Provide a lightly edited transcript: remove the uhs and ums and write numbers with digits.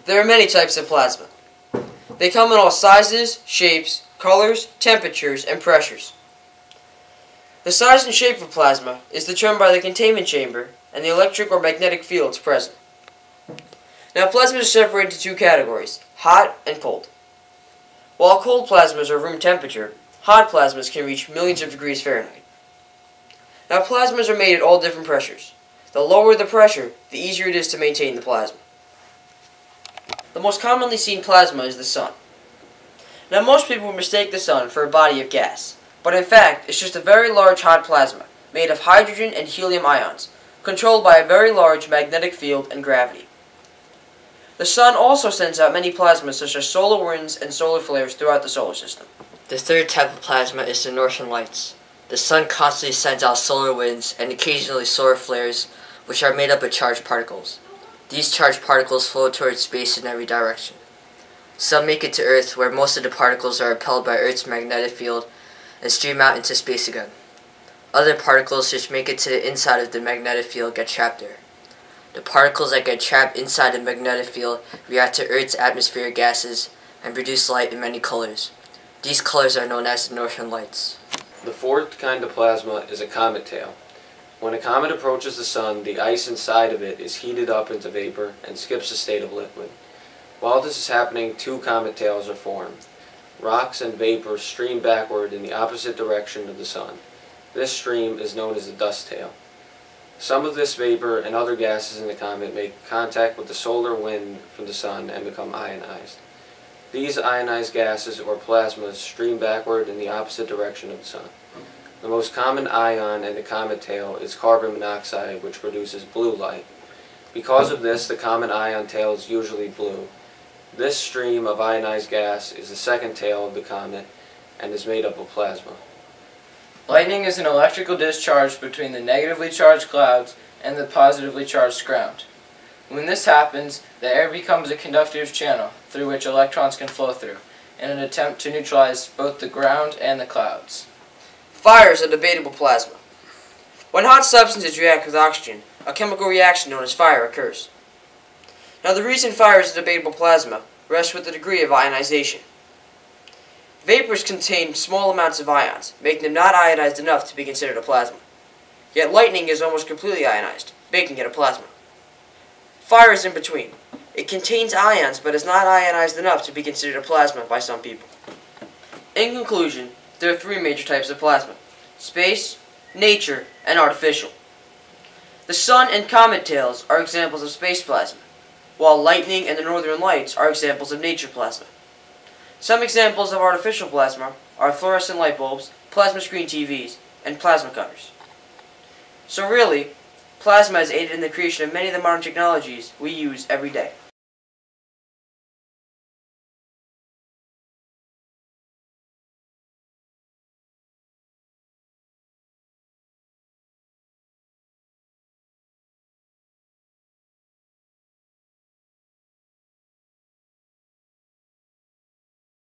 There are many types of plasma. They come in all sizes, shapes, colors, temperatures, and pressures. The size and shape of plasma is determined by the containment chamber and the electric or magnetic fields present. Now, plasma is separated into two categories, hot and cold. While cold plasmas are room temperature, hot plasmas can reach millions of degrees Fahrenheit. Now, plasmas are made at all different pressures. The lower the pressure, the easier it is to maintain the plasma. The most commonly seen plasma is the sun. Now, most people would mistake the sun for a body of gas, but in fact, it's just a very large hot plasma made of hydrogen and helium ions, controlled by a very large magnetic field and gravity. The sun also sends out many plasmas such as solar winds and solar flares throughout the solar system. The third type of plasma is the northern lights. The sun constantly sends out solar winds and occasionally solar flares, which are made up of charged particles. These charged particles float towards space in every direction. Some make it to Earth, where most of the particles are repelled by Earth's magnetic field and stream out into space again. Other particles which make it to the inside of the magnetic field get trapped there. The particles that get trapped inside the magnetic field react to Earth's atmospheric gases and produce light in many colors. These colors are known as the northern lights. The fourth kind of plasma is a comet tail. When a comet approaches the sun, the ice inside of it is heated up into vapor and skips a state of liquid. While this is happening, two comet tails are formed. Rocks and vapor stream backward in the opposite direction of the sun. This stream is known as the dust tail. Some of this vapor and other gases in the comet make contact with the solar wind from the sun and become ionized. These ionized gases, or plasmas, stream backward in the opposite direction of the sun. The most common ion in the comet tail is carbon monoxide, which produces blue light. Because of this, the common ion tail is usually blue. This stream of ionized gas is the second tail of the comet and is made up of plasma. Lightning is an electrical discharge between the negatively charged clouds and the positively charged ground. When this happens, the air becomes a conductive channel through which electrons can flow through, in an attempt to neutralize both the ground and the clouds. Fire is a debatable plasma. When hot substances react with oxygen, a chemical reaction known as fire occurs. Now, the reason fire is a debatable plasma rests with the degree of ionization. Vapors contain small amounts of ions, making them not ionized enough to be considered a plasma. Yet lightning is almost completely ionized, making it a plasma. Fire is in between. It contains ions, but is not ionized enough to be considered a plasma by some people. In conclusion, there are three major types of plasma: space, nature, and artificial. The sun and comet tails are examples of space plasma, while lightning and the northern lights are examples of nature plasma. Some examples of artificial plasma are fluorescent light bulbs, plasma screen TVs, and plasma cutters. So really, plasma has aided in the creation of many of the modern technologies we use every day.